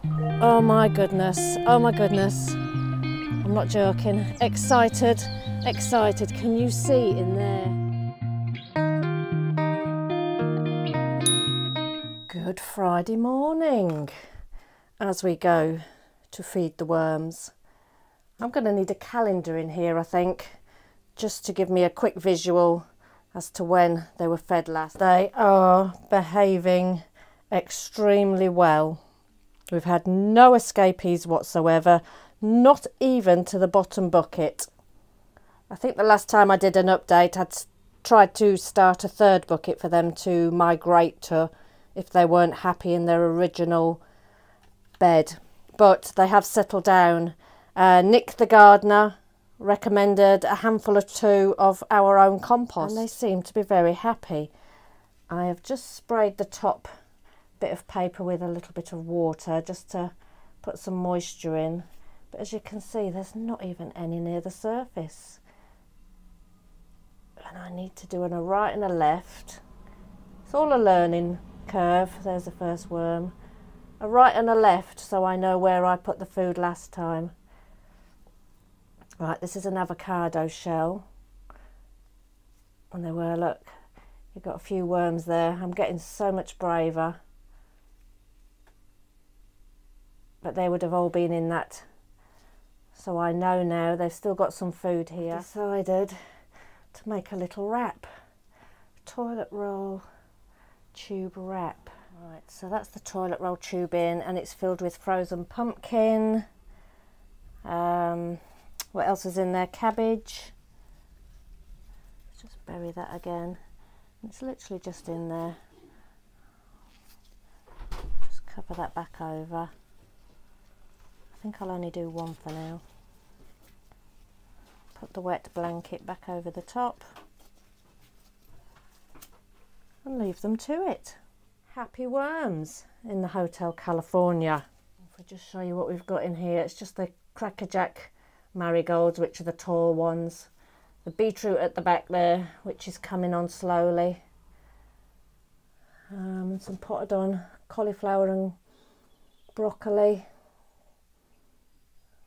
Oh my goodness, oh my goodness. I'm not joking. Excited, excited. Can you see in there? Good Friday morning as we go to feed the worms. I'm going to need a calendar in here, I think, just to give me a quick visual as to when they were fed last. They are behaving extremely well. We've had no escapees whatsoever, not even to the bottom bucket. I think the last time I did an update, I'd tried to start a third bucket for them to migrate to if they weren't happy in their original bed. But they have settled down. Nick the gardener recommended a handful or two of our own compost, and they seem to be very happy. I have just sprayed the top bit of paper with a little bit of water just to put some moisture in, but as you can see there's not even any near the surface, and I need to do a right and a left. It's all a learning curve. There's the first worm. A right and a left so I know where I put the food last time. Right, this is an avocado shell, and there were, look, you've got a few worms there. I'm getting so much braver, but they would have all been in that, so I know now they've still got some food here. Decided to make a little wrap, toilet roll tube wrap. Right, so that's the toilet roll tube in, and it's filled with frozen pumpkin. What else is in there? Cabbage. Let's just bury that again. It's literally just in there. Just cover that back over. I think I'll only do one for now. Put the wet blanket back over the top and leave them to it. Happy worms in the Hotel California. If I just show you what we've got in here, it's just the crackerjack marigolds, which are the tall ones, the beetroot at the back there, which is coming on slowly, some potted on cauliflower and broccoli,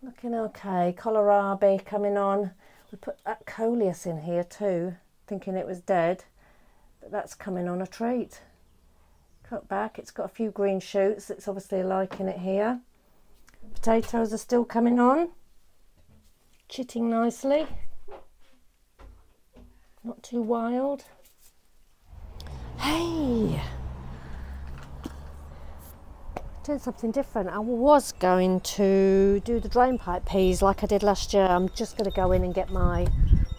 looking okay. Kohlrabi coming on. We put that coleus in here too, thinking it was dead, but that's coming on a treat. Cut back, it's got a few green shoots, it's obviously liking it here. Potatoes are still coming on, chitting nicely, not too wild. Hey, doing something different. I was going to do the drain pipe peas like I did last year. I'm just going to go in and get my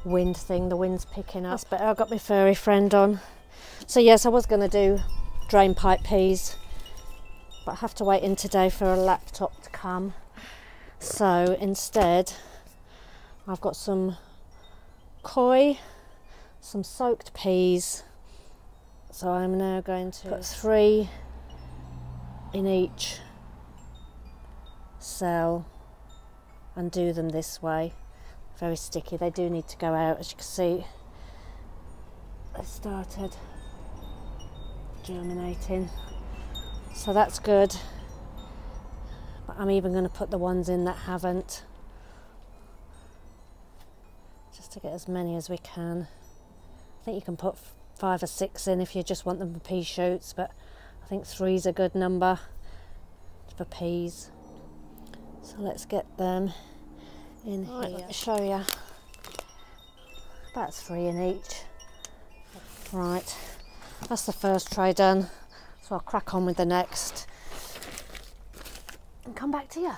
wind thing. The wind's picking up. That's better. I've got my furry friend on. So yes, I was going to do drain pipe peas, but I have to wait in today for a laptop to come. So instead I've got some koi, some soaked peas, so I'm now going to put 3 in each cell and do them this way. Very sticky, they do need to go out. As you can see, they started germinating, so that's good, but I'm even going to put the ones in that haven't, just to get as many as we can. I think you can put 5 or 6 in if you just want them for pea shoots, but I think 3's a good number for peas. So let's get them in here. Let me show you. That's 3 in each. Right, that's the first tray done, so I'll crack on with the next and come back to you.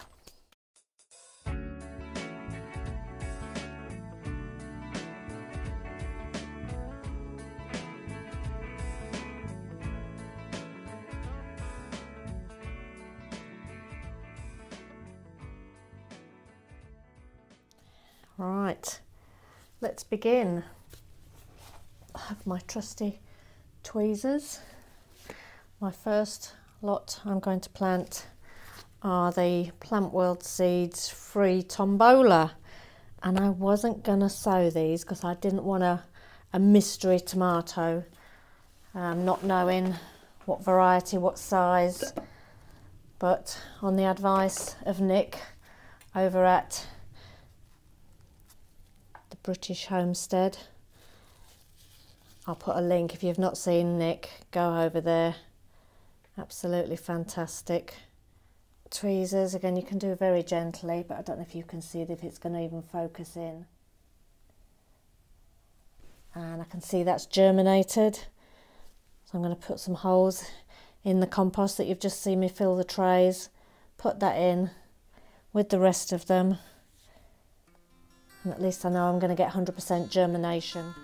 Right, let's begin. I have my trusty tweezers. My first lot I'm going to plant are the Plant World Seeds Free Tombola, and I wasn't going to sow these because I didn't want a mystery tomato, not knowing what variety, what size. but on the advice of Nick over at the British Homestead. I'll put a link. If you've not seen Nick, go over there. Absolutely fantastic. Tweezers, again, you can do very gently, but I don't know if you can see it, if it's going to even focus in. And I can see that's germinated. So I'm going to put some holes in the compost that you've just seen me fill the trays. Put that in with the rest of them. And at least I know I'm going to get 100% germination.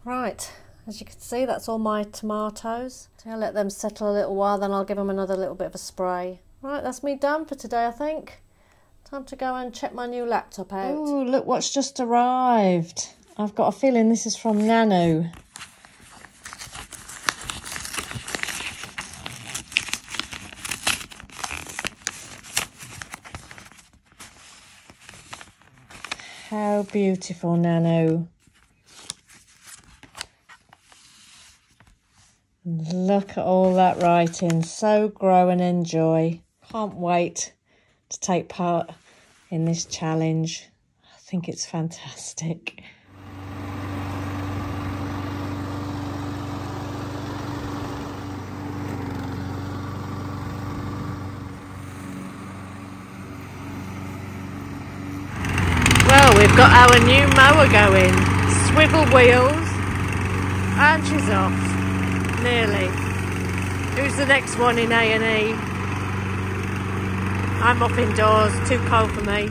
Right, as you can see, that's all my tomatoes. So I'll let them settle a little while, then I'll give them another little bit of a spray. Right, that's me done for today, I think. Time to go and check my new laptop out. Oh, look what's just arrived. I've got a feeling this is from Nanu. How beautiful, Nanu. Look at all that writing. So grow and enjoy. Can't wait to take part in this challenge. I think it's fantastic. Well, we've got our new mower going. Swivel wheels, and she's off. Nearly. Who's the next one in A&E? I'm up indoors, too cold for me.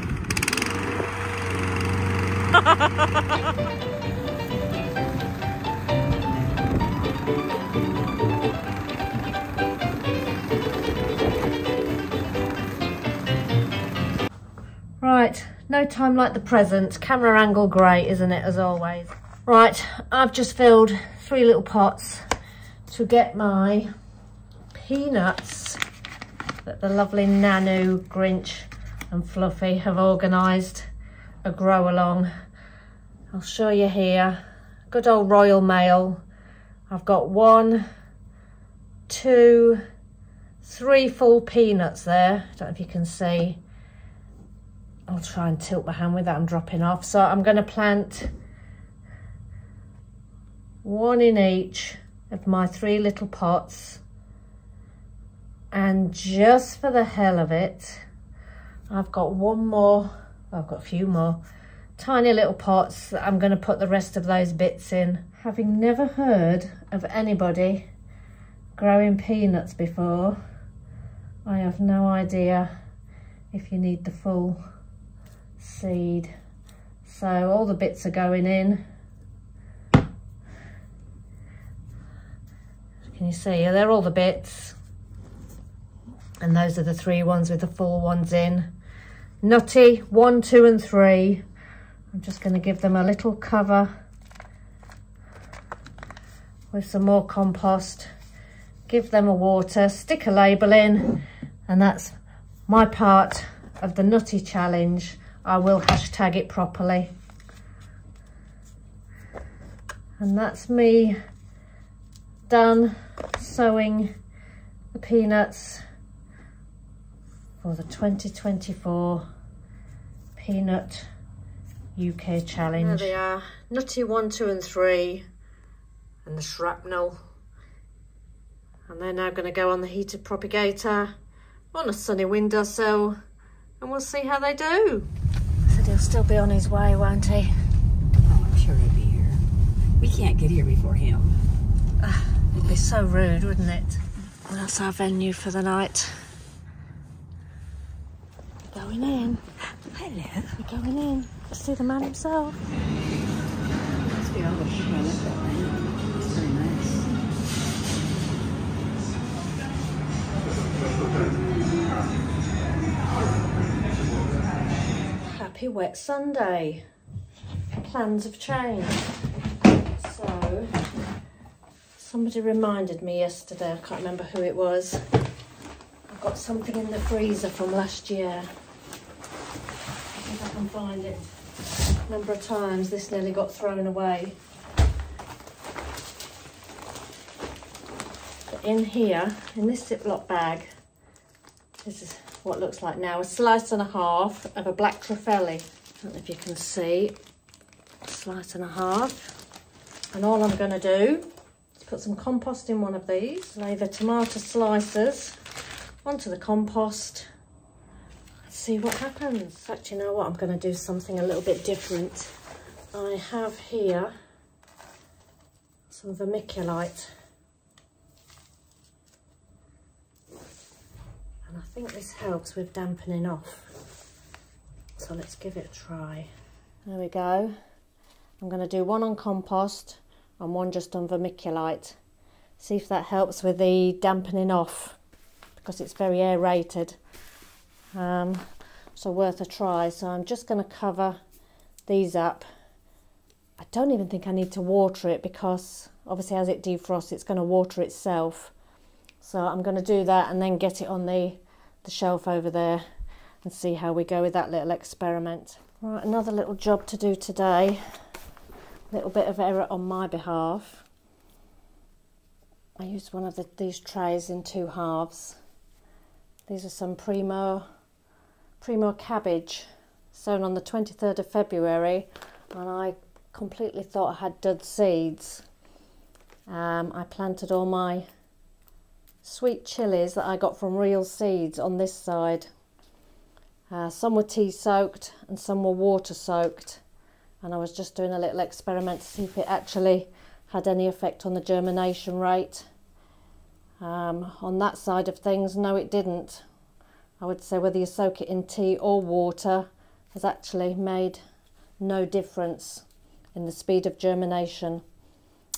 Right, no time like the present. Camera angle great, isn't it, as always? Right, I've just filled 3 little pots to get my peanuts that the lovely Nanu, Grinch and Fluffy have organised a grow along. I'll show you here. Good old Royal Mail. I've got 1, 2, 3 full peanuts there. I don't know if you can see. I'll try and tilt my hand with that, I'm dropping off. So I'm going to plant 1 in each of my 3 little pots, and just for the hell of it, I've got a few more tiny little pots that I'm going to put the rest of those bits in. Having never heard of anybody growing peanuts before, I have no idea if you need the full seed. So all the bits are going in. Can you see? They're all the bits. And those are the 3 ones with the full ones in. Nutty, 1, 2 and 3. I'm just going to give them a little cover with some more compost. Give them a water, stick a label in, and that's my part of the Nutty challenge. I will hashtag it properly. And that's me done sowing the peanuts for the 2024 Peanut UK Challenge. There they are, Nutty 1, 2 and 3 and the shrapnel. And they're now going to go on the heated propagator on a sunny windowsill, and we'll see how they do. I said he'll still be on his way, won't he? Oh, I'm sure he'll be here. We can't get here before him. It'd be so rude, wouldn't it? That's our venue for the night. We're going in. Hello. We're going in to see the man himself. Must be over here. Look at that. It's very nice. Happy wet Sunday. Plans have changed. So, somebody reminded me yesterday, I can't remember who it was. I've got something in the freezer from last year. See if I can find it. A number of times this nearly got thrown away. But in here, in this Ziploc bag, this is what it looks like now, a slice and a half of a black truffelli. I don't know if you can see, a slice and a half. And all I'm going to do is put some compost in one of these, lay the tomato slices onto the compost, and see what happens. Actually, you know what, I'm going to do something a little bit different. I have here some vermiculite. And I think this helps with dampening off. So let's give it a try. There we go. I'm going to do one on compost and one just on vermiculite. See if that helps with the dampening off, because it's very aerated. So worth a try. So I'm just going to cover these up. I don't even think I need to water it, because obviously as it defrosts it's going to water itself. So I'm going to do that and then get it on the shelf over there and see how we go with that little experiment. Right, another little job to do today. A little bit of error on my behalf. I used one of these trays in 2 halves. These are some Primo cabbage sown on the 23rd of February, and I completely thought I had dud seeds. I planted all my sweet chilies that I got from real seeds on this side. Some were tea soaked and some were water soaked, and I was just doing a little experiment to see if it actually had any effect on the germination rate. On that side of things, no, it didn't. I would say whether you soak it in tea or water has actually made no difference in the speed of germination.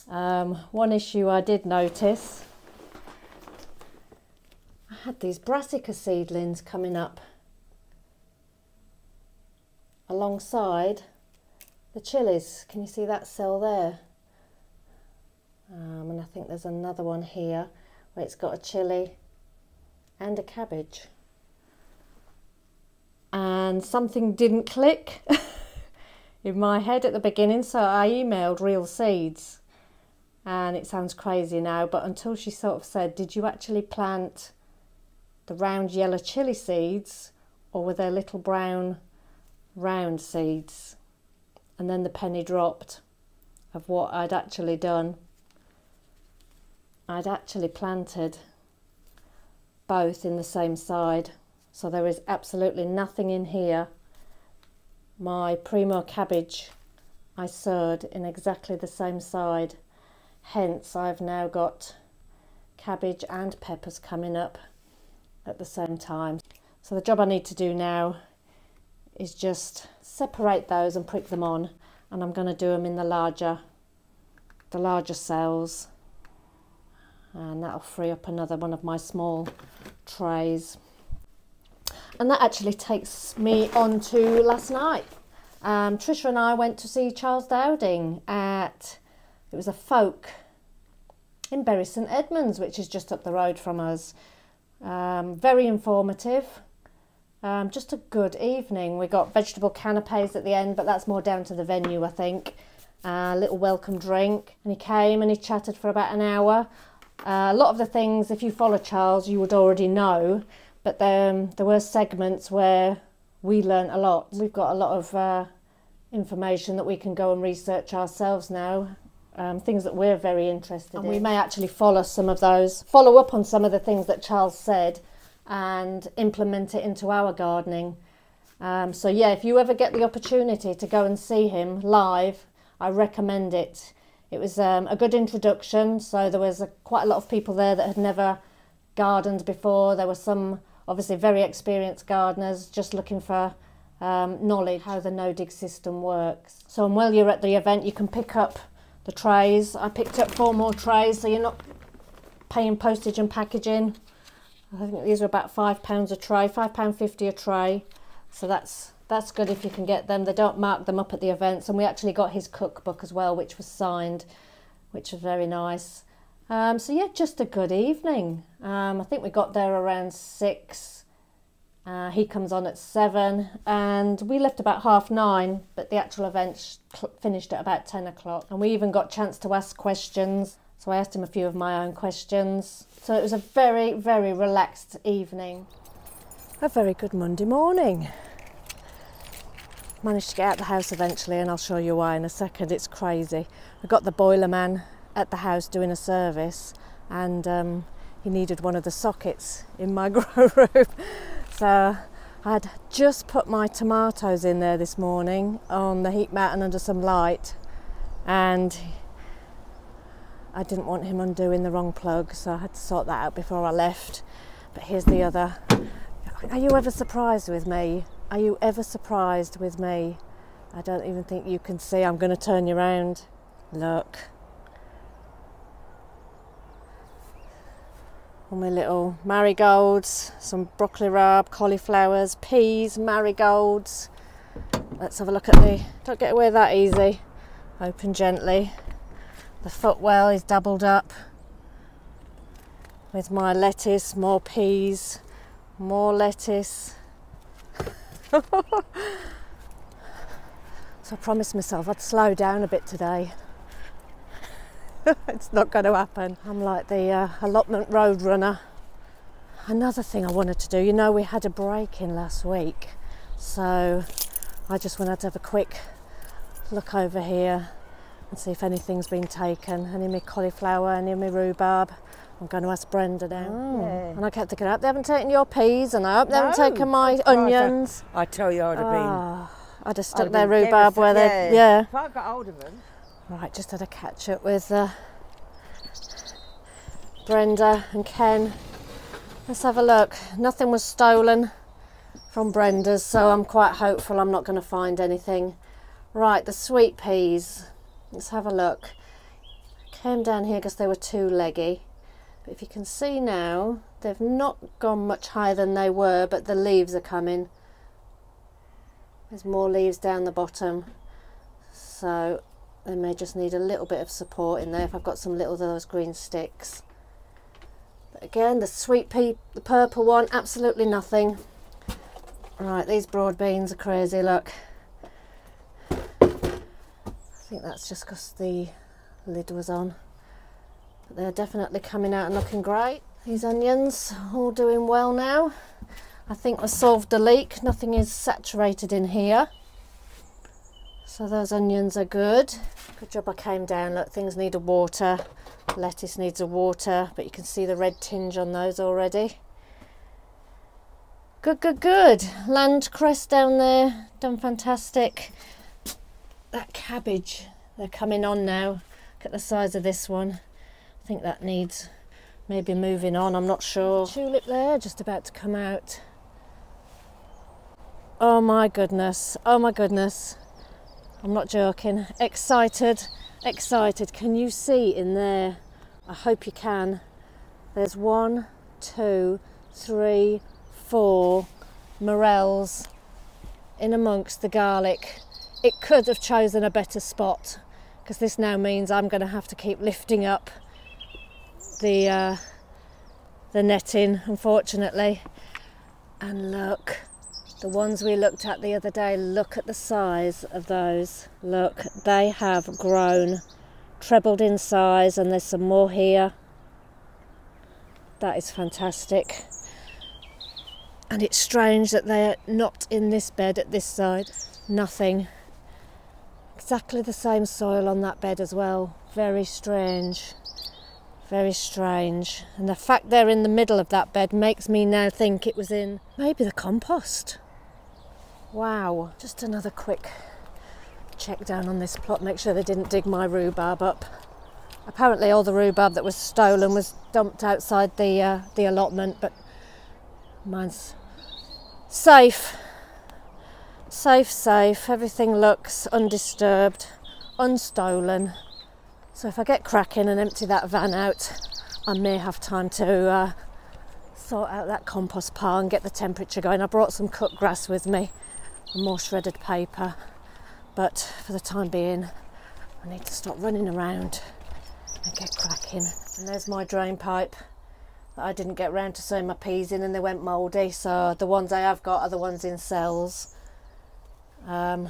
One issue I did notice, I had these brassica seedlings coming up alongside the chilies. Can you see that cell there? And I think there's another one here where it's got a chilli and a cabbage. And something didn't click in my head at the beginning, so I emailed Real Seeds. And it sounds crazy now, but until she sort of said, did you actually plant the round yellow chilli seeds, or were there little brown round seeds? And then the penny dropped of what I'd actually done. I'd actually planted both in the same side, so there is absolutely nothing in here. My Primo cabbage I sowed in exactly the same side, hence I've now got cabbage and peppers coming up at the same time. So the job I need to do now is just separate those and prick them on, and I'm going to do them in the larger cells, and that'll free up another one of my small trays. And that actually takes me on to last night. Trisha and I went to see Charles Dowding it was a folk in Bury St Edmunds, which is just up the road from us. Very informative. Just a good evening. We got vegetable canapes at the end, but that's more down to the venue, I think. A little welcome drink, and he came and he chatted for about an hour. A lot of the things, if you follow Charles, you would already know, but there were segments where we learnt a lot. We've got a lot of information that we can go and research ourselves now, things that we're very interested in. We may actually follow up on some of the things that Charles said and implement it into our gardening. So yeah, if you ever get the opportunity to go and see him live, I recommend it. It was a good introduction, so there was quite a lot of people there that had never gardened before. There were some obviously very experienced gardeners just looking for knowledge how the no-dig system works. So while you're at the event, you can pick up the trays. I picked up 4 more trays, so you're not paying postage and packaging. I think these are about £5 a tray, £5.50 a tray. So that's good if you can get them. They don't mark them up at the events. And we actually got his cookbook as well, which was signed, which was very nice. So yeah, just a good evening. I think we got there around 6. He comes on at 7, and we left about 9:30, but the actual event finished at about 10 o'clock. And we even got a chance to ask questions. So I asked him a few of my own questions. So it was a very, very relaxed evening. A very good Monday morning. Managed to get out of the house eventually, and I'll show you why in a second. It's crazy. I got the boiler man at the house doing a service, and he needed one of the sockets in my grow room. So I'd just put my tomatoes in there this morning on the heat mat and under some light, and I didn't want him undoing the wrong plug, so I had to sort that out before I left. But here's the other. Are you ever surprised with me? Are you ever surprised with me? I don't even think you can see. I'm going to turn you around. Look. All my little marigolds, some broccoli rabe, cauliflowers, peas, marigolds. Let's have a look at don't get away that easy. Open gently. The footwell is doubled up with my lettuce, more peas, more lettuce. So I promised myself I'd slow down a bit today. It's not going to happen. I'm like the allotment road runner. Another thing I wanted to do, you know, we had a break in last week, so I just wanted to have a quick look over here and see if anything's been taken. Any of my cauliflower, any of my rhubarb. I'm going to ask Brenda now. Yeah. And I kept thinking, I hope they haven't taken your peas, and I hope they haven't taken my onions. I tell you, I'd have been. I'd have stuck their rhubarb where they. Yeah. If I got hold of them. Right, just had a catch up with Brenda and Ken. Let's have a look. Nothing was stolen from Brenda's, so I'm quite hopeful I'm not going to find anything. Right, the sweet peas. Let's have a look. Came down here because they were too leggy. But if you can see now, they've not gone much higher than they were, but the leaves are coming. There's more leaves down the bottom. So they may just need a little bit of support in there if I've got some little of those green sticks. But again, the sweet pea, the purple one, absolutely nothing. Right, these broad beans are crazy, look. I think that's just because the lid was on. But they're definitely coming out and looking great. These onions, all doing well now. I think I solved the leak. Nothing is saturated in here. So those onions are good. Good job I came down. Look, things need a water. Lettuce needs a water, but you can see the red tinge on those already. Good, good, good. Land cress down there, done fantastic. That cabbage, they're coming on now. Look at the size of this one. I think that needs maybe moving on, I'm not sure. Tulip there, just about to come out. Oh my goodness, oh my goodness. I'm not joking. Excited, excited. Can you see in there? I hope you can. There's 1, 2, 3, 4 morels in amongst the garlic. It could have chosen a better spot, because this now means I'm going to have to keep lifting up the netting, unfortunately. And look. The ones we looked at the other day, look at the size of those. Look, they have grown, trebled in size, and there's some more here. That is fantastic. And it's strange that they're not in this bed at this side. Nothing. Exactly the same soil on that bed as well. Very strange. Very strange. And the fact they're in the middle of that bed makes me now think it was in maybe the compost. Wow, just another quick check down on this plot, make sure they didn't dig my rhubarb up. Apparently all the rhubarb that was stolen was dumped outside the allotment, but mine's safe. Safe. Everything looks undisturbed, unstolen. So if I get cracking and empty that van out, I may have time to sort out that compost pile and get the temperature going. I brought some cut grass with me and more shredded paper, but for the time being I need to stop running around and get cracking. And there's my drain pipe that I didn't get round to sowing my peas in, and they went mouldy, so the ones I have got are the ones in cells. I'm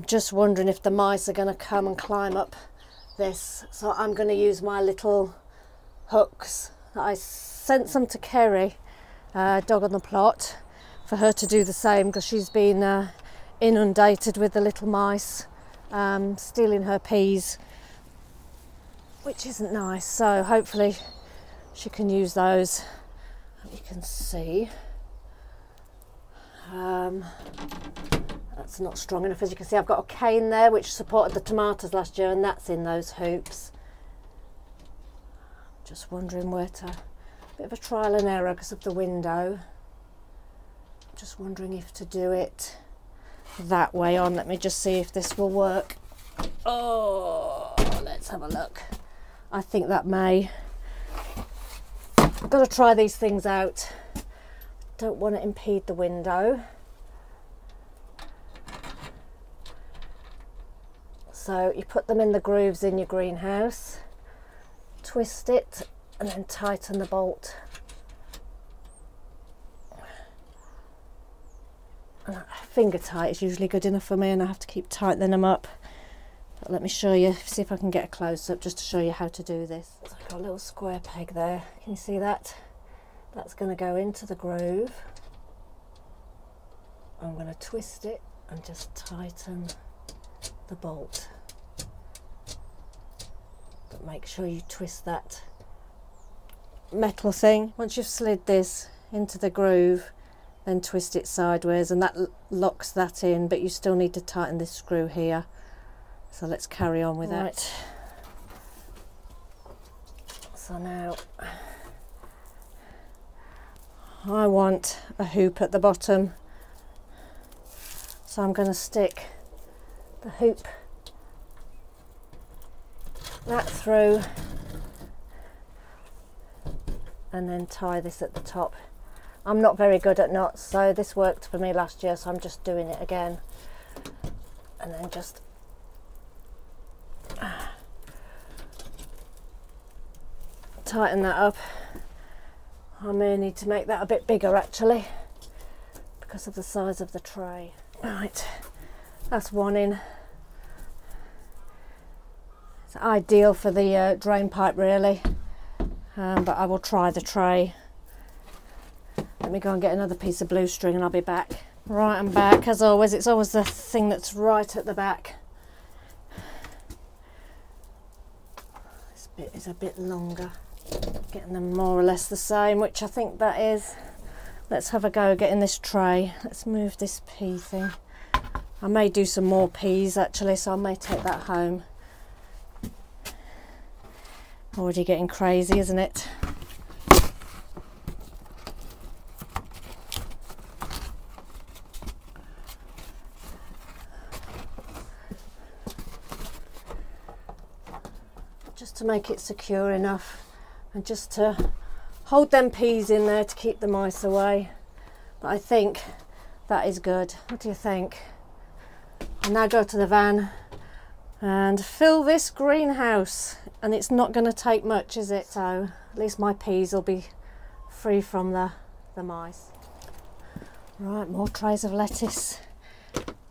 just wondering if the mice are going to come and climb up this, so I'm going to use my little hooks that I sent some to Kerry, dog on the plot, for her to do the same, because she's been inundated with the little mice stealing her peas, which isn't nice. So hopefully she can use those. You can see that's not strong enough. As you can see, I've got a cane there which supported the tomatoes last year, and that's in those hoops. Just wondering where to, bit of a trial and error because of the window. Just wondering if to do it that way on. Let me just see if this will work. Oh, let's have a look. I think that may. I've got to try these things out. Don't want to impede the window. So you put them in the grooves in your greenhouse, twist it and then tighten the bolt. Finger tight is usually good enough for me, and I have to keep tightening them up. But let me show you, see if I can get a close up just to show you how to do this. So I've got a little square peg there. Can you see that? That's going to go into the groove. I'm going to twist it and just tighten the bolt. But make sure you twist that metal thing. Once you've slid this into the groove, then twist it sideways, and that locks that in, but you still need to tighten this screw here. So let's carry on with that. So now I want a hoop at the bottom, so I'm going to stick the hoop that through and then tie this at the top. I'm not very good at knots, so this worked for me last year, so I'm just doing it again. And then just tighten that up. I may need to make that a bit bigger actually, because of the size of the tray. Right, that's one in. It's ideal for the drain pipe really, but I will try the tray. Let me go and get another piece of blue string and I'll be back. Right, I'm back. As always, it's always the thing that's right at the back. This bit is a bit longer. Getting them more or less the same, which I think that is. Let's have a go getting this tray. Let's move this pea thing. I may do some more peas actually, so I may take that home. Already getting crazy, isn't it? Just to make it secure enough, and just to hold them peas in there to keep the mice away. But I think that is good. What do you think? I'll now go to the van and fill this greenhouse, and it's not going to take much, is it? So at least my peas will be free from the mice. Right, more trays of lettuce.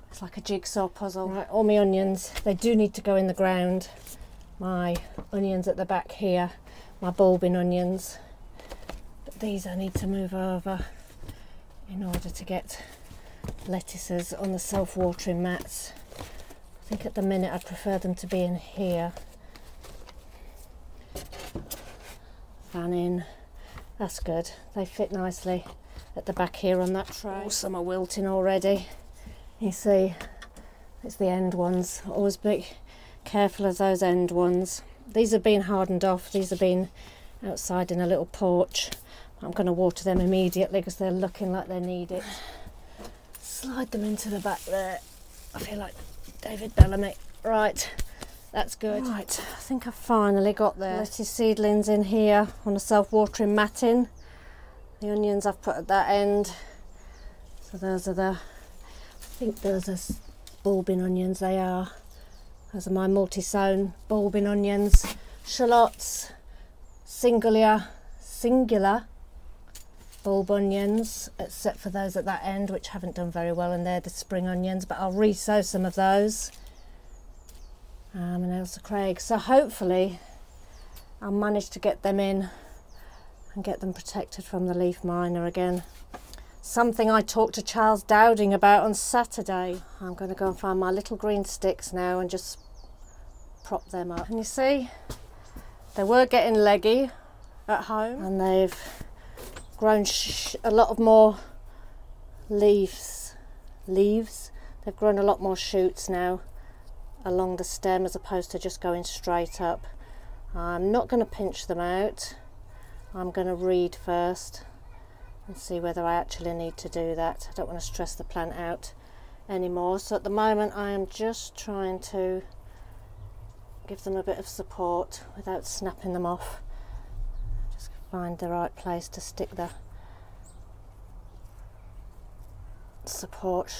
It's like a jigsaw puzzle. Right, all my onions, they do need to go in the ground. My onions at the back here, my bulbing onions, but these I need to move over in order to get lettuces on the self-watering mats. I think at the minute I'd prefer them to be in here. Fan in, that's good, they fit nicely at the back here on that tray. Oh, some are wilting already. You see, it's the end ones. Always be careful of those end ones. These have been hardened off. These have been outside in a little porch. I'm going to water them immediately because they're looking like they need it. Slide them into the back there. I feel like David Bellamy. Right, that's good. Right, I think I've finally got the lettuce seedlings in here on a self-watering matting. The onions I've put at that end. So those are the, I think those are bulbing onions, they are. Those are my multi-sown bulbing onions. Shallots, singular bulb onions, except for those at that end which haven't done very well, and they're the spring onions, but I'll re-sow some of those. And Ailsa Craig. So hopefully I'll manage to get them in and get them protected from the leaf miner again. Something I talked to Charles Dowding about on Saturday. I'm going to go and find my little green sticks now and just prop them up. And you see, they were getting leggy at home, and they've grown a lot of more leaves. They've grown a lot more shoots now along the stem as opposed to just going straight up. I'm not going to pinch them out. I'm going to read first and see whether I actually need to do that. I don't want to stress the plant out anymore. So at the moment I am just trying to give them a bit of support without snapping them off. Just find the right place to stick the support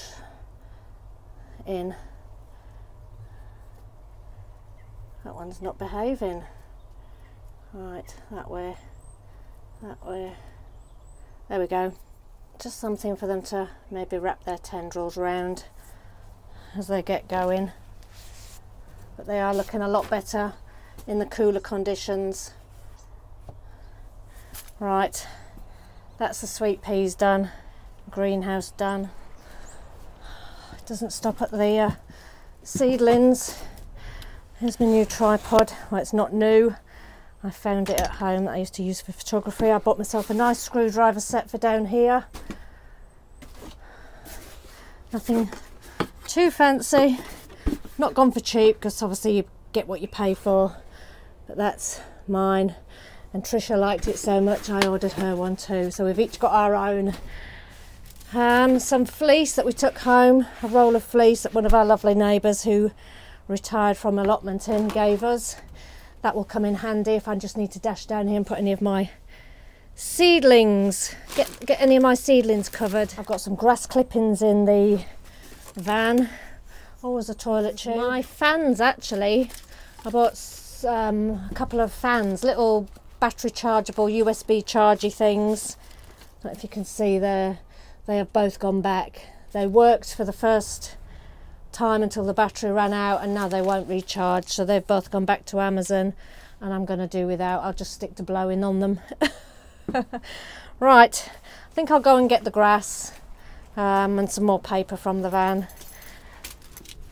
in. That one's not behaving. Right, that way, that way. There we go. Just something for them to maybe wrap their tendrils round as they get going. But they are looking a lot better in the cooler conditions. Right, that's the sweet peas done, greenhouse done. It doesn't stop at the seedlings. Here's my new tripod. Well, it's not new. I found it at home that I used to use for photography. I bought myself a nice screwdriver set for down here. Nothing too fancy. Not gone for cheap because obviously you get what you pay for. But that's mine. And Trisha liked it so much I ordered her one too. So we've each got our own. Some fleece that we took home. A roll of fleece that one of our lovely neighbours who retired from allotment in gave us. That will come in handy if I just need to dash down here and put any of my seedlings, get any of my seedlings covered. I've got some grass clippings in the van. Always a toilet tube. My fans, actually, I bought a couple of fans, little battery chargeable USB chargy things. I don't know if you can see there, they have both gone back. They worked for the first time until the battery ran out, and now they won't recharge, so they've both gone back to Amazon, and I'm going to do without. I'll just stick to blowing on them. Right, I think I'll go and get the grass and some more paper from the van,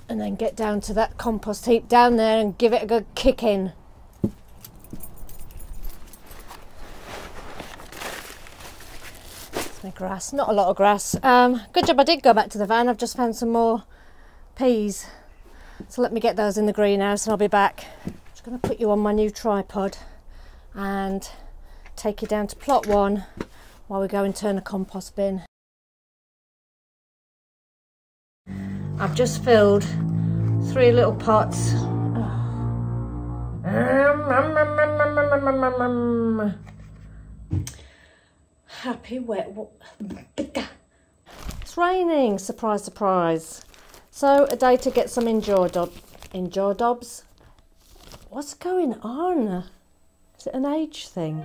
and then get down to that compost heap down there and give it a good kick in. That's my grass, not a lot of grass. Good job I did go back to the van. I've just found some more peas, so let me get those in the greenhouse and I'll be back. I'm just going to put you on my new tripod and take you down to plot 1 while we go and turn the compost bin. I've just filled 3 little pots. Happy wet. It's raining, surprise surprise. So a day to get some indoor dobs. What's going on? Is it an age thing?